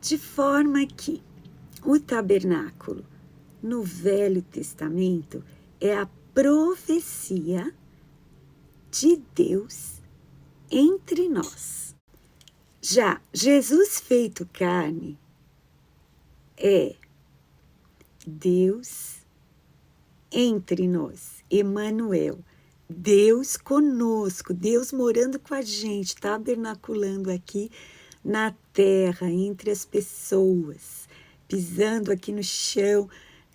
De forma que o tabernáculo no Velho Testamento é a profecia de Deus entre nós. Já Jesus feito carne é Deus entre nós, Emanuel, Deus conosco, Deus morando com a gente, tabernaculando aqui na terra, entre as pessoas, pisando aqui no chão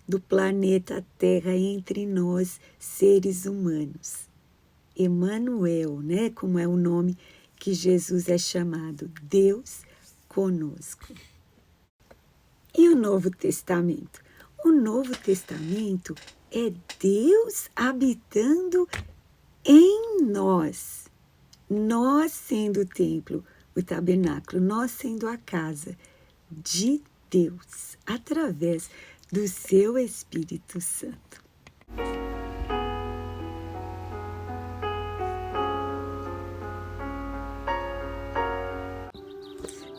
do planeta Terra, entre nós, seres humanos. Emanuel, né? Como é o nome que Jesus é chamado, Deus conosco. E o Novo Testamento? O Novo Testamento é Deus habitando em nós. Nós sendo o templo, o tabernáculo, nós sendo a casa de Deus, através do seu Espírito Santo.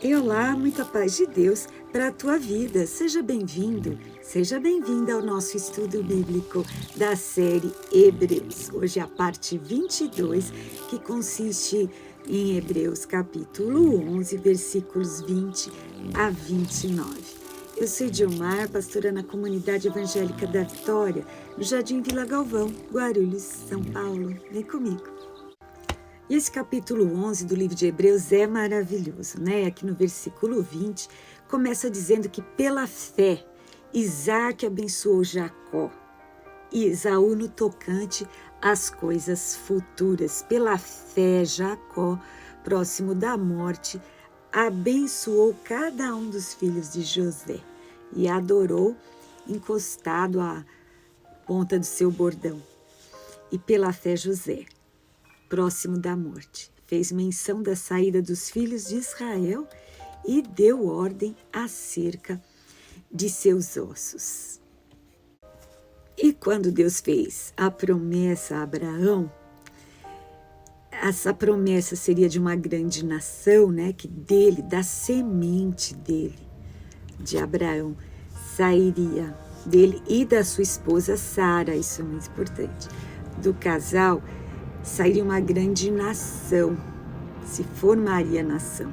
E olá, muita paz de Deus para a tua vida. Seja bem-vindo, seja bem-vinda ao nosso estudo bíblico da série Hebreus. Hoje é a parte 22, que consiste em Hebreus capítulo 11, versículos 20 a 29. Eu sou Edilmar, pastora na Comunidade Evangélica da Vitória, no Jardim Vila Galvão, Guarulhos, São Paulo. Vem comigo. E esse capítulo 11 do livro de Hebreus é maravilhoso, né? Aqui no versículo 20, começa dizendo que pela fé, Isaac abençoou Jacó e Esaú no tocante às coisas futuras. Pela fé, Jacó, próximo da morte, abençoou cada um dos filhos de José e adorou encostado à ponta do seu bordão. E pela fé, José, próximo da morte, fez menção da saída dos filhos de Israel e deu ordem acerca de seus ossos. E quando Deus fez a promessa a Abraão, essa promessa seria de uma grande nação, né? Que dele, da semente dele, de Abraão, sairia dele e da sua esposa Sara, isso é muito importante, do casal, sairia uma grande nação, se formaria nação.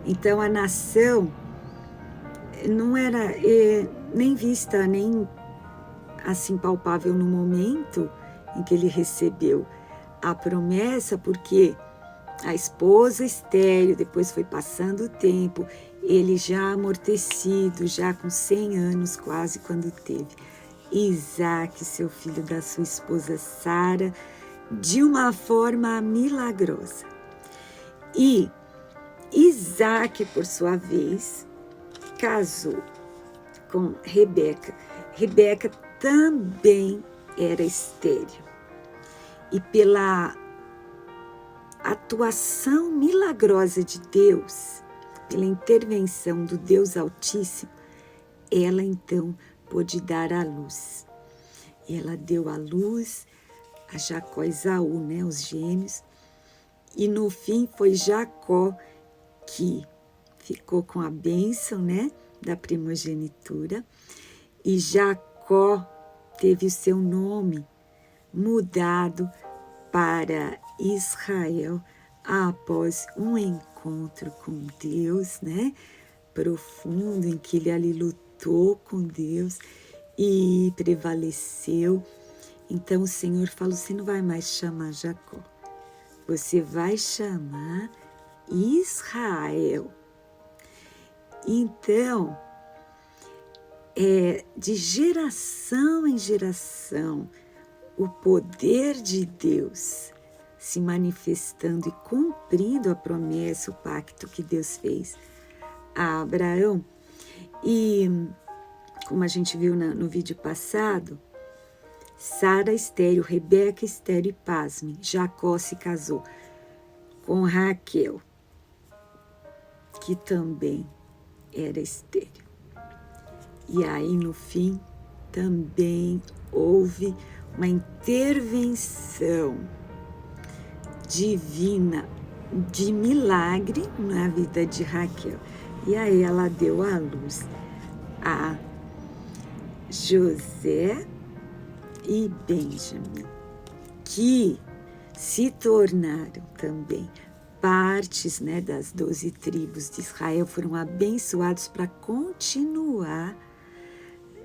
Então a nação não era nem vista, nem assim palpável no momento em que ele recebeu a promessa, porque a esposa estéril, depois foi passando o tempo, ele já amortecido, já com 100 anos quase, quando teve Isaac, seu filho da sua esposa Sara, de uma forma milagrosa. E Isaac, por sua vez, casou com Rebeca. Rebeca também era estéril. E pela atuação milagrosa de Deus, pela intervenção do Deus Altíssimo, ela então pôde dar à luz. E ela deu à luz a Jacó e Esaú, né, os gêmeos, e no fim foi Jacó que ficou com a bênção, né, da primogenitura, e Jacó teve o seu nome mudado para Israel após um encontro com Deus, né, profundo, em que ele ali lutou com Deus e prevaleceu. Então o Senhor falou, você não vai mais chamar Jacó, você vai chamar Israel. Então, de geração em geração, o poder de Deus se manifestando e cumprindo a promessa, o pacto que Deus fez a Abraão. E, como a gente viu no vídeo passado, Sara estéril, Rebeca estéril, e pasme, Jacó se casou com Raquel, que também era estéril. E aí, no fim, também houve uma intervenção divina, de milagre na vida de Raquel. E aí ela deu à luz a José e Benjamim, que se tornaram também partes, né, das 12 tribos de Israel, foram abençoados para continuar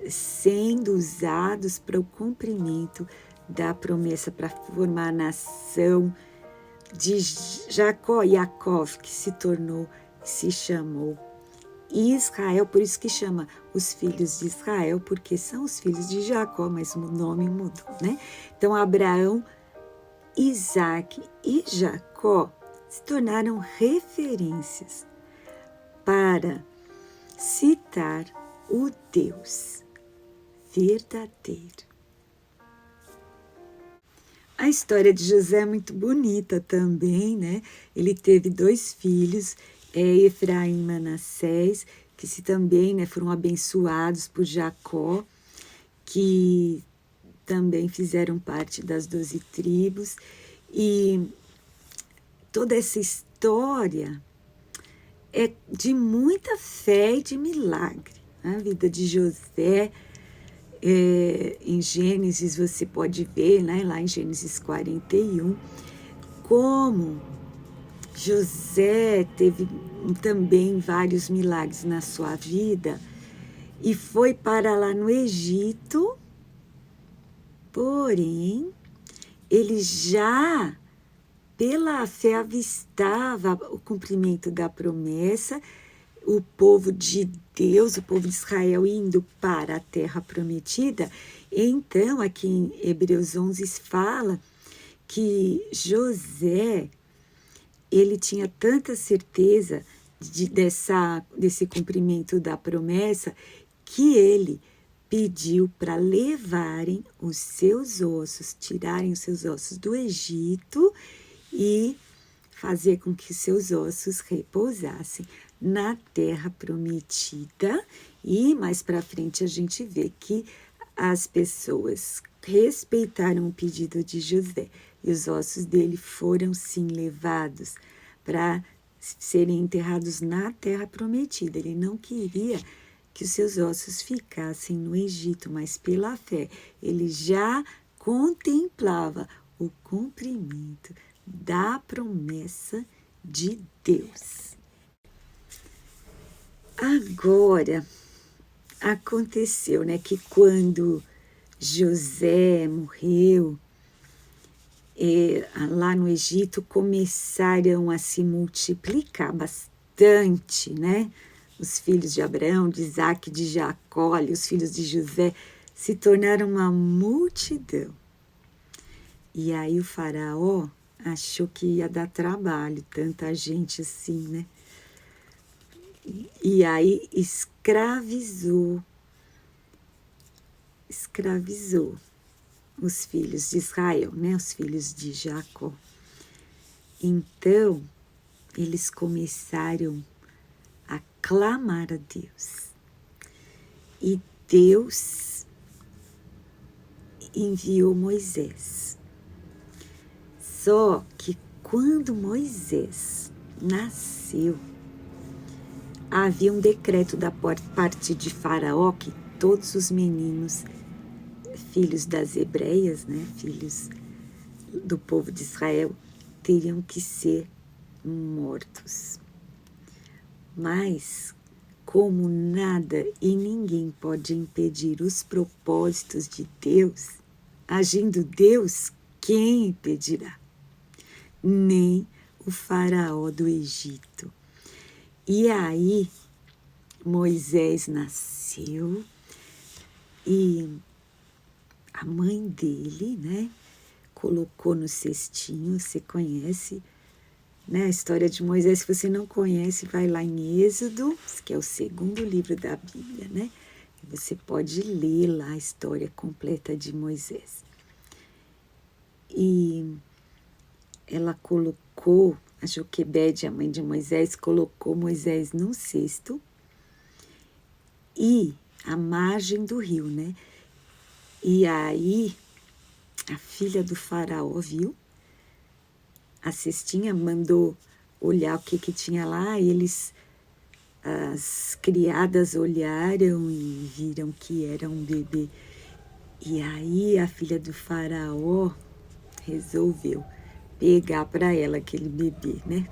sendo usados para o cumprimento da promessa para formar a nação de Jacó, Yaakov, que se chamou Israel, por isso que chama os filhos de Israel, porque são os filhos de Jacó, mas o nome mudou, né? Então, Abraão, Isaac e Jacó se tornaram referências para citar o Deus verdadeiro. A história de José é muito bonita também, né? Ele teve 2 filhos, Efraim e Manassés, que também, né, foram abençoados por Jacó, que também fizeram parte das 12 tribos. E toda essa história é de muita fé e de milagre. A vida de José, em Gênesis você pode ver, né, lá em Gênesis 41, como José teve também vários milagres na sua vida e foi para lá no Egito, porém, ele já, pela fé, avistava o cumprimento da promessa, o povo de Deus, o povo de Israel indo para a terra prometida. Então, aqui em Hebreus 11 fala que José, ele tinha tanta certeza desse cumprimento da promessa que ele pediu para levarem os seus ossos, tirarem os seus ossos do Egito e fazer com que seus ossos repousassem na terra prometida. E mais para frente a gente vê que as pessoas respeitaram o pedido de José e os ossos dele foram sim levados para serem enterrados na terra prometida. Ele não queria que os seus ossos ficassem no Egito, mas pela fé ele já contemplava o cumprimento da promessa de Deus. Agora, aconteceu, né, que quando José morreu, lá no Egito começaram a se multiplicar bastante, né? Os filhos de Abraão, de Isaac, de Jacó, os filhos de José se tornaram uma multidão. E aí o faraó achou que ia dar trabalho, tanta gente assim, né? E aí escravizou os filhos de Israel, né? Os filhos de Jacó. Então, eles começaram a clamar a Deus. E Deus enviou Moisés. Só que quando Moisés nasceu, havia um decreto da parte de Faraó que todos os meninos, filhos das hebreias, né, filhos do povo de Israel, teriam que ser mortos. Mas, como nada e ninguém pode impedir os propósitos de Deus, agindo Deus, quem impedirá? Nem o faraó do Egito. E aí, Moisés nasceu e a mãe dele, né, colocou no cestinho. Você conhece, né, a história de Moisés? Se você não conhece, vai lá em Êxodo, que é o 2º livro da Bíblia, né? Você pode ler lá a história completa de Moisés. E ela colocou, a Joquebede, a mãe de Moisés, colocou Moisés num cesto e à margem do rio, né? E aí a filha do faraó viu a cestinha, mandou olhar o que tinha lá, e eles As criadas olharam e viram que era um bebê. E aí a filha do faraó resolveu pegar para ela aquele bebê, né?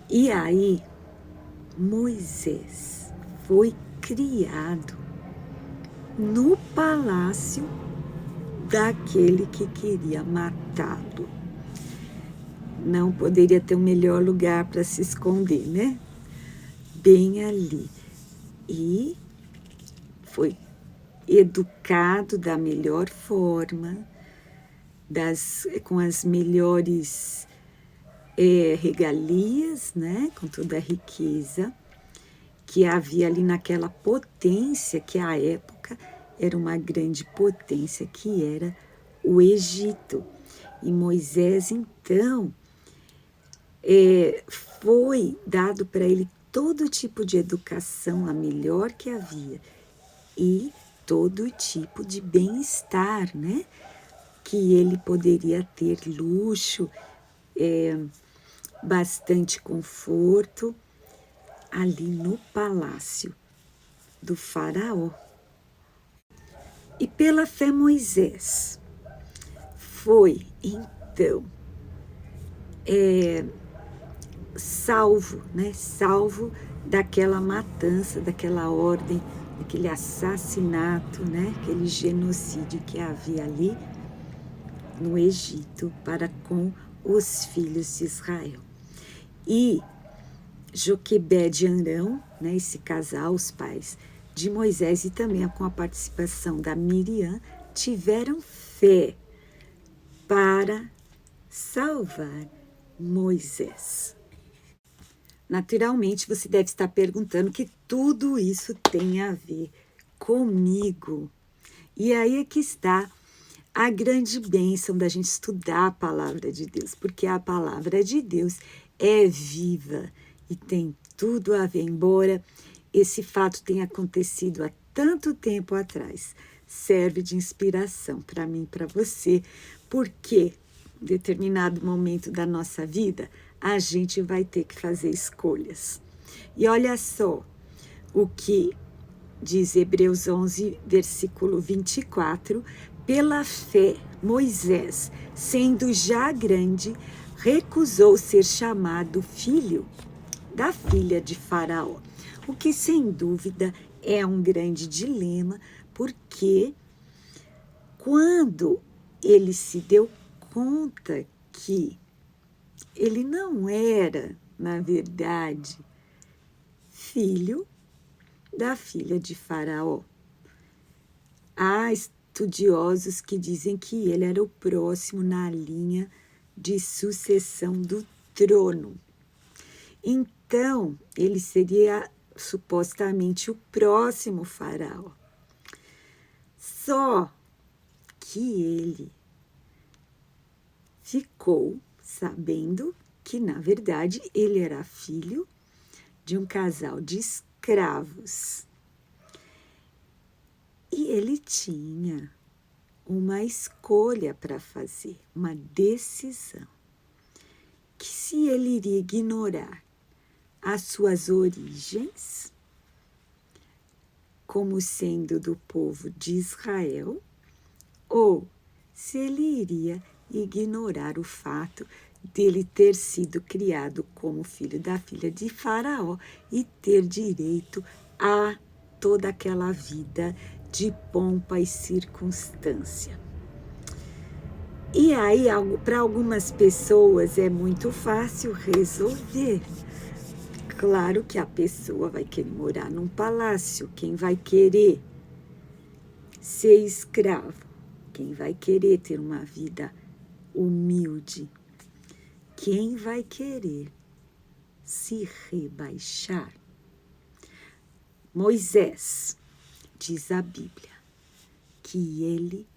E aí Moisés foi criado no palácio daquele que queria matá-lo. Não poderia ter um melhor lugar para se esconder, né? Bem ali. E foi educado da melhor forma, com as melhores regalias, né? Com toda a riqueza que havia ali naquela potência que à época era uma grande potência, que era o Egito. E Moisés, então, foi dado para ele todo tipo de educação, a melhor que havia, e todo tipo de bem-estar, né? Que ele poderia ter luxo, bastante conforto, ali no palácio do faraó. E pela fé Moisés foi, então, salvo, né? Salvo daquela matança, daquela ordem, daquele assassinato, né? Aquele genocídio que havia ali no Egito para com os filhos de Israel. E Joquebede e Arão, né, esse casal, os pais de Moisés, e também com a participação da Miriam, tiveram fé para salvar Moisés. Naturalmente, você deve estar perguntando que tudo isso tem a ver comigo. E aí é que está a grande bênção da gente estudar a palavra de Deus, porque a palavra de Deus é viva e tem tudo a ver, embora esse fato tenha acontecido há tanto tempo atrás, serve de inspiração para mim e para você, porque em determinado momento da nossa vida, a gente vai ter que fazer escolhas. E olha só o que diz Hebreus 11, versículo 24, pela fé, Moisés, sendo já grande, recusou ser chamado filho da filha de Faraó, o que sem dúvida é um grande dilema, porque quando ele se deu conta que ele não era, na verdade, filho da filha de Faraó. Há estudiosos que dizem que ele era o próximo na linha de sucessão do trono. Então, ele seria supostamente o próximo faraó. Só que ele ficou sabendo que, na verdade, ele era filho de um casal de escravos. E ele tinha uma escolha para fazer, uma decisão. Que se ele iria ignorar as suas origens, como sendo do povo de Israel, ou se ele iria ignorar o fato dele ter sido criado como filho da filha de Faraó e ter direito a toda aquela vida de pompa e circunstância. E aí, para algumas pessoas é muito fácil resolver. Claro que a pessoa vai querer morar num palácio, quem vai querer ser escravo, quem vai querer ter uma vida humilde, quem vai querer se rebaixar. Moisés, diz a Bíblia, que ele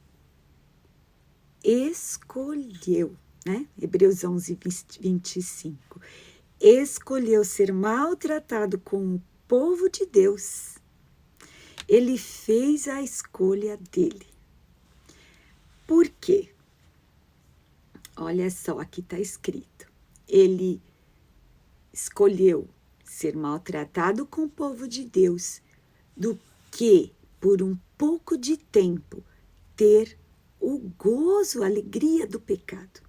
escolheu, né? Hebreus 11, 25, escolheu ser maltratado com o povo de Deus. Ele fez a escolha dele. Por quê? Olha só, aqui está escrito. Ele escolheu ser maltratado com o povo de Deus do que, por um pouco de tempo, ter o gozo, a alegria do pecado,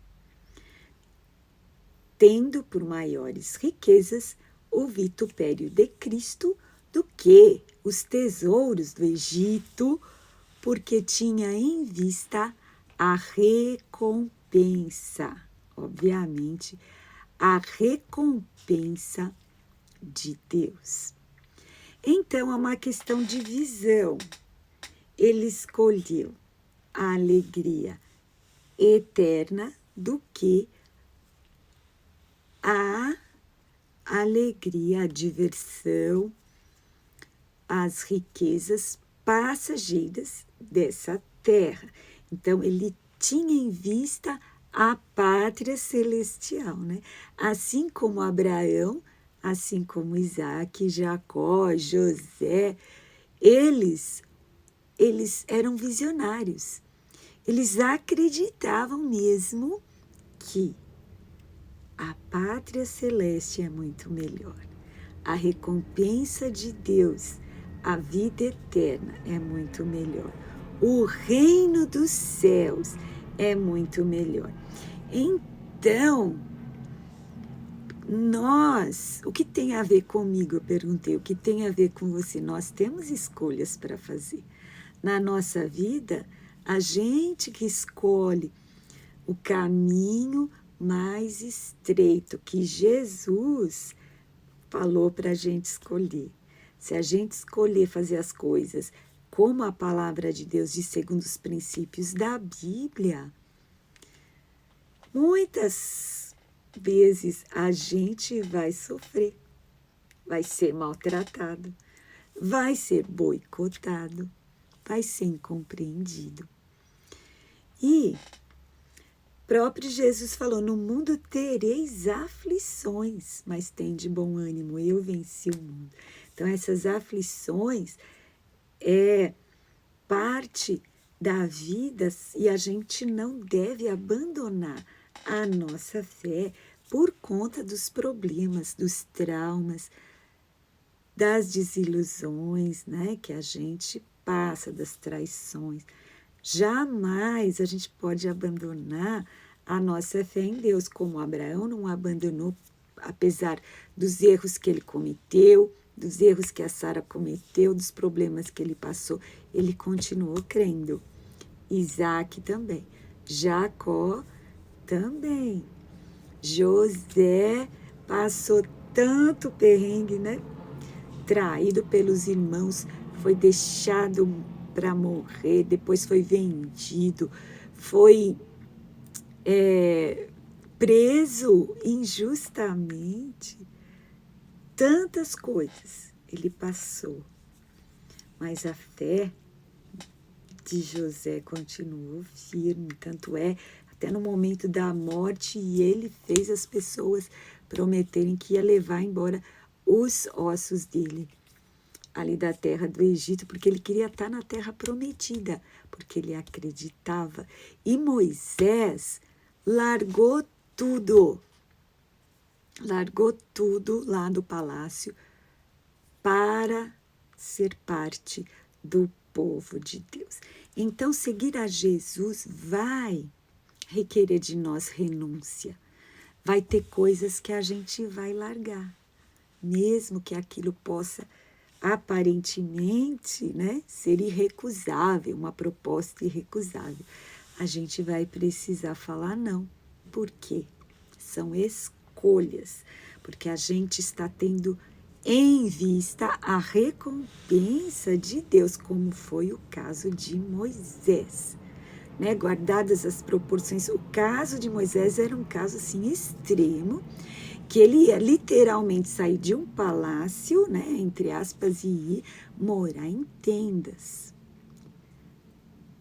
tendo por maiores riquezas o vitupério de Cristo do que os tesouros do Egito, porque tinha em vista a recompensa, obviamente, a recompensa de Deus. Então, é uma questão de visão. Ele escolheu a alegria eterna do que a alegria, a diversão, as riquezas passageiras dessa terra. Então, ele tinha em vista a pátria celestial, né? Assim como Abraão, assim como Isaac, Jacó, José, eles eram visionários. Eles acreditavam mesmo que a pátria celeste é muito melhor. A recompensa de Deus, a vida eterna é muito melhor. O reino dos céus é muito melhor. Então, o que tem a ver comigo? Eu perguntei, o que tem a ver com você? Nós temos escolhas para fazer. Na nossa vida, a gente que escolhe o caminho mais estreito que Jesus falou para a gente escolher. Se a gente escolher fazer as coisas como a palavra de Deus diz, segundo os princípios da Bíblia, muitas vezes a gente vai sofrer, vai ser maltratado, vai ser boicotado, vai ser incompreendido. E próprio Jesus falou, no mundo tereis aflições, mas tende bom ânimo, eu venci o mundo. Então, essas aflições é parte da vida e a gente não deve abandonar a nossa fé por conta dos problemas, dos traumas, das desilusões, né, que a gente passa, das traições. Jamais a gente pode abandonar a nossa fé em Deus, como Abraão não abandonou, apesar dos erros que ele cometeu, dos erros que a Sara cometeu, dos problemas que ele passou, ele continuou crendo. Isaac também, Jacó também, José passou tanto perrengue, né? Traído pelos irmãos, foi deixado para morrer, depois foi vendido, foi preso injustamente. Tantas coisas ele passou, mas a fé de José continuou firme, tanto é, até no momento da morte, e ele fez as pessoas prometerem que ia levar embora os ossos dele ali da terra do Egito, porque ele queria estar na terra prometida, porque ele acreditava. E Moisés largou tudo lá do palácio para ser parte do povo de Deus. Então, seguir a Jesus vai requerer de nós renúncia. Vai ter coisas que a gente vai largar, mesmo que aquilo possa aparentemente, né, ser irrecusável, uma proposta irrecusável. A gente vai precisar falar não. Por quê? São escolhas, porque a gente está tendo em vista a recompensa de Deus, como foi o caso de Moisés. Né? Guardadas as proporções, o caso de Moisés era um caso assim extremo, que ele ia literalmente sair de um palácio, né, entre aspas, e ir morar em tendas.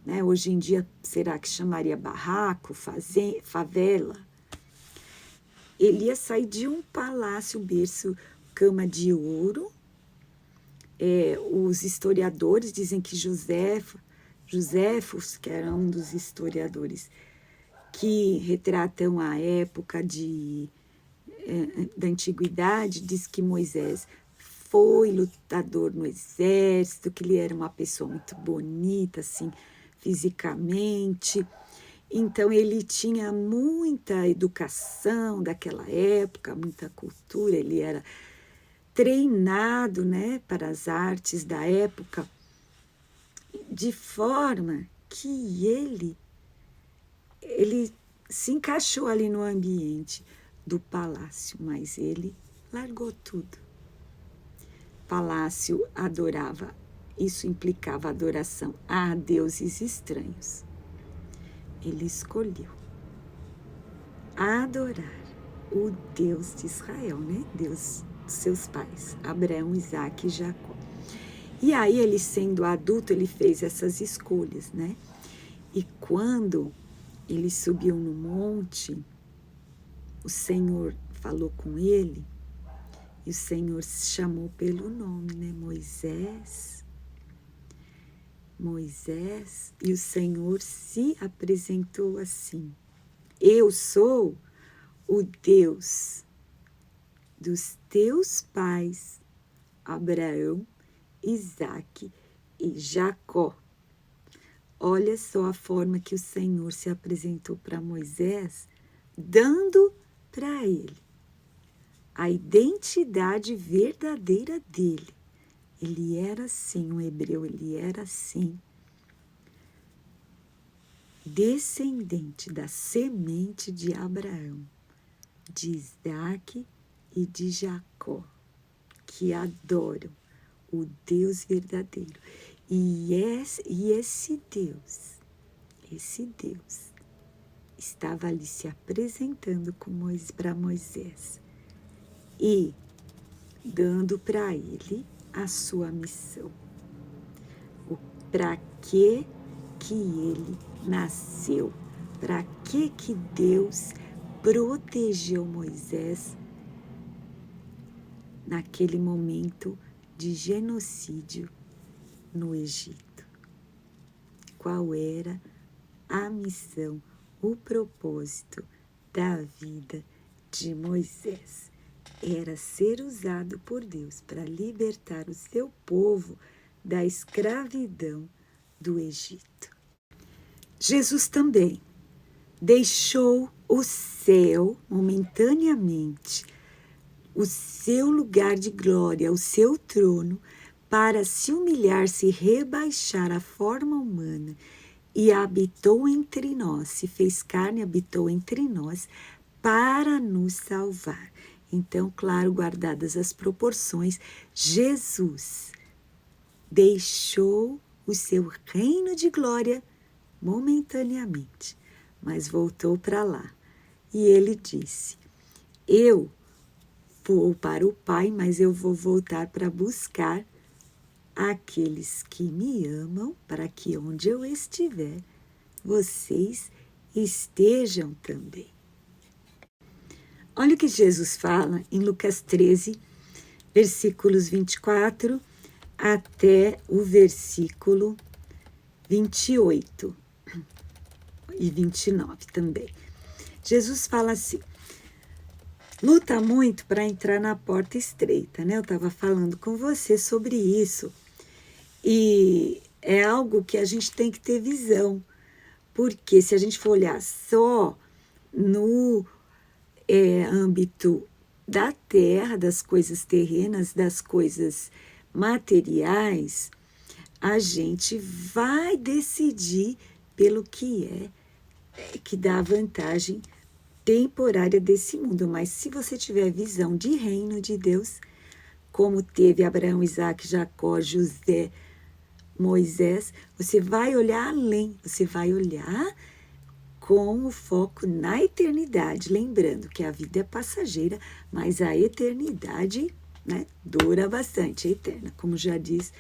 Né? Hoje em dia, será que chamaria barraco, favela? Ele ia sair de um palácio, berço, cama de ouro. Os historiadores dizem que Joséfos, que era um dos historiadores que retratam a época da antiguidade diz que Moisés foi lutador no exército, que ele era uma pessoa muito bonita, assim, fisicamente. Então, ele tinha muita educação daquela época, muita cultura, ele era treinado, né, para as artes da época, de forma que ele se encaixou ali no ambiente do palácio, mas ele largou tudo. Palácio adorava, isso implicava adoração a deuses estranhos. Ele escolheu adorar o Deus de Israel, né? Deus dos seus pais, Abraão, Isaque e Jacó. E aí, ele sendo adulto, ele fez essas escolhas, né? E quando ele subiu no monte, o Senhor falou com ele, e o Senhor se chamou pelo nome, né? Moisés, Moisés, e o Senhor se apresentou assim: eu sou o Deus dos teus pais, Abraão, Isaque e Jacó. Olha só a forma que o Senhor se apresentou para Moisés, dando para ele a identidade verdadeira dele. Ele era assim, um hebreu, ele era assim, descendente da semente de Abraão, de Isaque e de Jacó, que adoram o Deus verdadeiro. E esse Deus estava ali se apresentando para Moisés e dando para ele a sua missão. Para que ele nasceu? Para que Deus protegeu Moisés naquele momento de genocídio no Egito? Qual era a missão, o propósito da vida de Moisés? Era ser usado por Deus para libertar o seu povo da escravidão do Egito. Jesus também deixou o céu momentaneamente, o seu lugar de glória, o seu trono, para se humilhar, se rebaixar à forma humana, e habitou entre nós, se fez carne, habitou entre nós, para nos salvar. Então, claro, guardadas as proporções, Jesus deixou o seu reino de glória momentaneamente, mas voltou para lá. E ele disse: eu vou para o Pai, mas eu vou voltar para buscar aqueles que me amam, para que onde eu estiver, vocês estejam também. Olha o que Jesus fala em Lucas 13, versículos 24 até o versículo 28 e 29 também. Jesus fala assim: luta muito para entrar na porta estreita, né? Eu estava falando com você sobre isso. E é algo que a gente tem que ter visão, porque se a gente for olhar só no âmbito da terra, das coisas terrenas, das coisas materiais, a gente vai decidir pelo que dá vantagem temporária desse mundo. Mas se você tiver visão de reino de Deus, como teve Abraão, Isaque, Jacó, José, Moisés, você vai olhar além, você vai olhar com o foco na eternidade, lembrando que a vida é passageira, mas a eternidade, né, dura bastante, é eterna, como já diz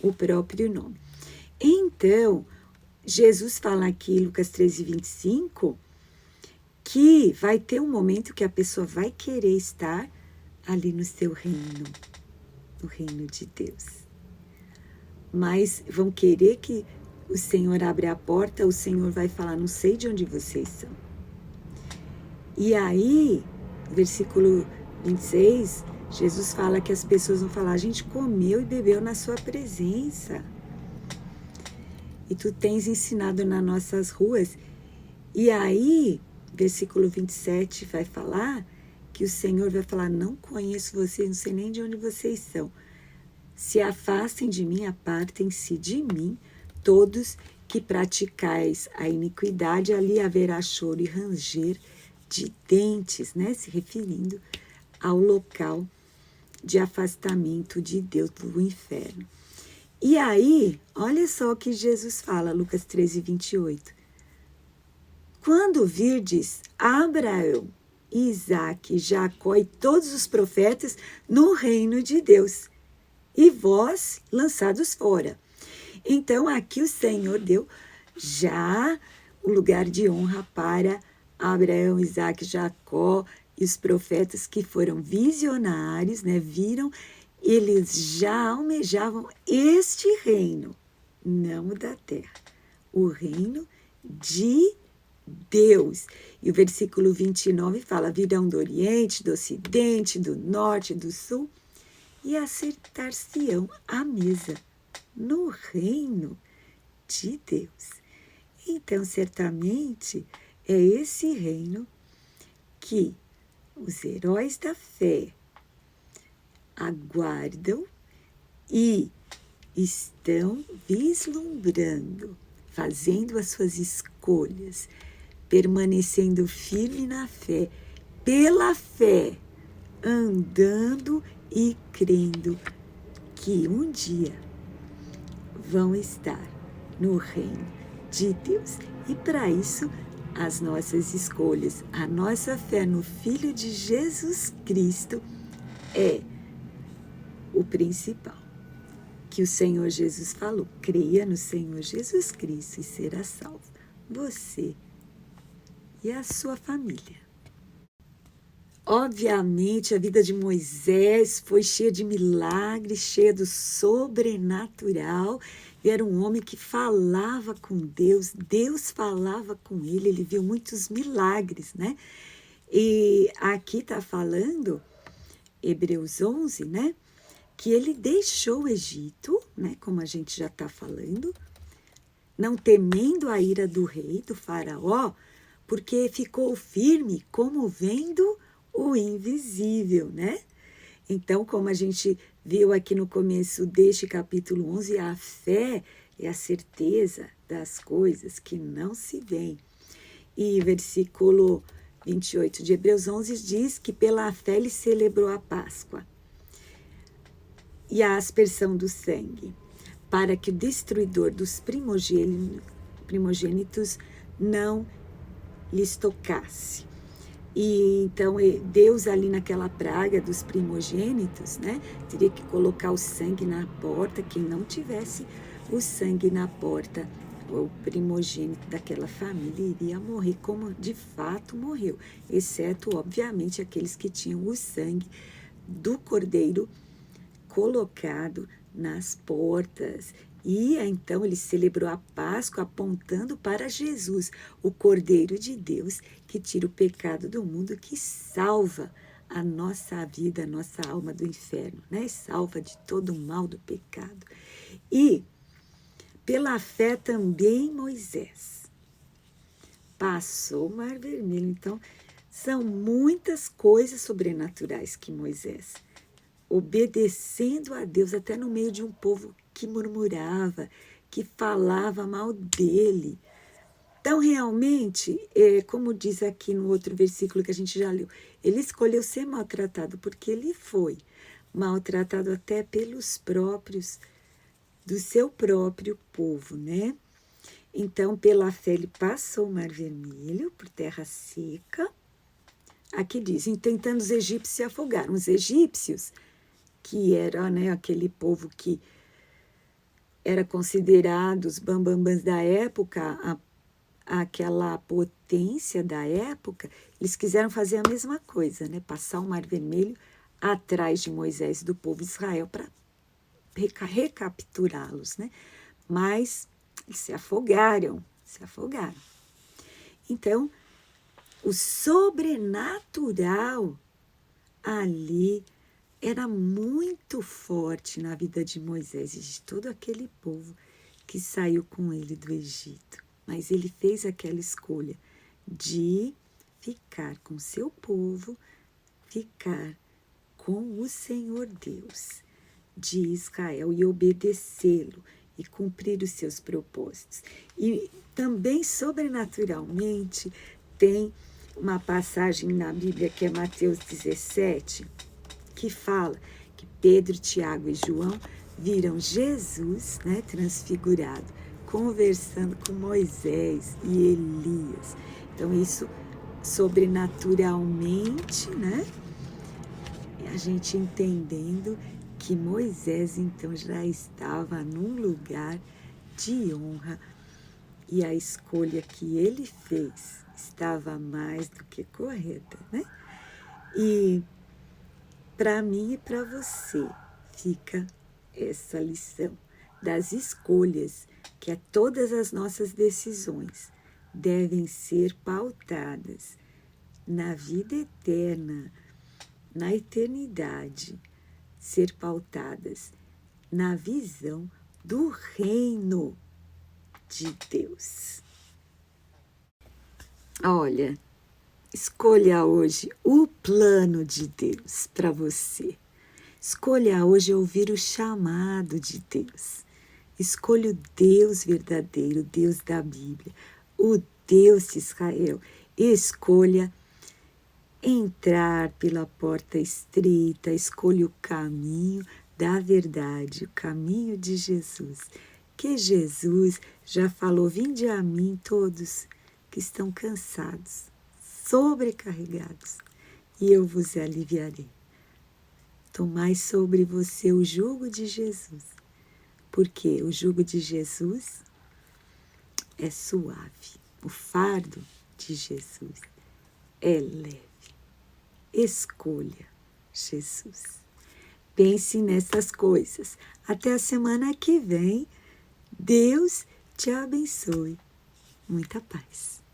o próprio nome. Então, Jesus fala aqui em Lucas 13, 25, que vai ter um momento que a pessoa vai querer estar ali no seu reino, no reino de Deus. Mas vão querer que o Senhor abra a porta, o Senhor vai falar: não sei de onde vocês são. E aí, versículo 26, Jesus fala que as pessoas vão falar: a gente comeu e bebeu na sua presença. E tu tens ensinado nas nossas ruas. E aí, versículo 27 vai falar que o Senhor vai falar: não conheço vocês, não sei nem de onde vocês são. Se afastem de mim, apartem-se de mim, todos que praticais a iniquidade, ali haverá choro e ranger de dentes, né? Se referindo ao local de afastamento de Deus do inferno. E aí, olha só o que Jesus fala, Lucas 13, 28. Quando virdes Abraão, Isaque, Jacó e todos os profetas no reino de Deus, e vós lançados fora. Então, aqui o Senhor deu já o lugar de honra para Abraão, Isaque, Jacó e os profetas que foram visionários, né? Viram, eles já almejavam este reino, não o da terra, o reino de Deus. E o versículo 29 fala: virão do Oriente, do Ocidente, do Norte, do Sul, e assentar-se-ão à mesa no reino de Deus. Então, certamente, é esse reino que os heróis da fé aguardam e estão vislumbrando, fazendo as suas escolhas, permanecendo firme na fé, pela fé, andando e crendo que um dia vão estar no reino de Deus. E para isso, as nossas escolhas, a nossa fé no Filho de Jesus Cristo é o principal. Que o Senhor Jesus falou: creia no Senhor Jesus Cristo e será salvo, você e a sua família. Obviamente, a vida de Moisés foi cheia de milagres, cheia do sobrenatural. Ele era um homem que falava com Deus, Deus falava com ele, ele viu muitos milagres, né? E aqui está falando, Hebreus 11, né? Que ele deixou o Egito, né? Como a gente já está falando, não temendo a ira do rei, do faraó, porque ficou firme como vendo o invisível, né? Então, como a gente viu aqui no começo deste capítulo 11, a fé é a certeza das coisas que não se veem. E versículo 28 de Hebreus 11 diz que pela fé ele celebrou a Páscoa e a aspersão do sangue, para que o destruidor dos primogênitos não lhes tocasse. E então Deus ali naquela praga dos primogênitos, né, teria que colocar o sangue na porta. Quem não tivesse o sangue na porta, o primogênito daquela família iria morrer, como de fato morreu, exceto, obviamente, aqueles que tinham o sangue do cordeiro colocado nas portas. E então ele celebrou a Páscoa apontando para Jesus, o Cordeiro de Deus, que tira o pecado do mundo, que salva a nossa vida, a nossa alma do inferno, né? Salva de todo o mal do pecado. E pela fé também Moisés passou o Mar Vermelho. Então, são muitas coisas sobrenaturais que Moisés, obedecendo a Deus, até no meio de um povo que murmurava, que falava mal dele. Então, realmente, como diz aqui no outro versículo que a gente já leu, ele escolheu ser maltratado, porque ele foi maltratado até pelos próprios, do seu próprio povo, né? Então, pela fé, ele passou o Mar Vermelho por terra seca. Aqui diz, tentando os egípcios se afogaram. Os egípcios, que era, né, aquele povo que era considerado os bambambãs da época, aquela potência da época, eles quiseram fazer a mesma coisa, né? Passar o Mar Vermelho atrás de Moisés e do povo de Israel para recapturá-los, né? Mas eles se afogaram. Então, O sobrenatural ali era muito forte na vida de Moisés e de todo aquele povo que saiu com ele do Egito. Mas ele fez aquela escolha de ficar com seu povo, ficar com o Senhor Deus de Israel e obedecê-lo e cumprir os seus propósitos. E também, sobrenaturalmente, tem uma passagem na Bíblia que é Mateus 17, que fala que Pedro, Tiago e João viram Jesus, né, transfigurado, conversando com Moisés e Elias. Então, isso sobrenaturalmente, né? A gente entendendo que Moisés, então, já estava num lugar de honra e a escolha que ele fez estava mais do que correta, né? E para mim e para você fica essa lição das escolhas, que é todas as nossas decisões devem ser pautadas na vida eterna, na eternidade, ser pautadas na visão do reino de Deus. Olha, escolha hoje o plano de Deus para você. Escolha hoje ouvir o chamado de Deus. Escolha o Deus verdadeiro, o Deus da Bíblia, o Deus de Israel. Escolha entrar pela porta estreita, escolha o caminho da verdade, o caminho de Jesus. Que Jesus já falou: vinde a mim todos que estão cansados, sobrecarregados, e eu vos aliviarei. Tomai sobre você o jugo de Jesus, porque o jugo de Jesus é suave, o fardo de Jesus é leve. Escolha Jesus. Pense nessas coisas. Até a semana que vem. Deus te abençoe. Muita paz.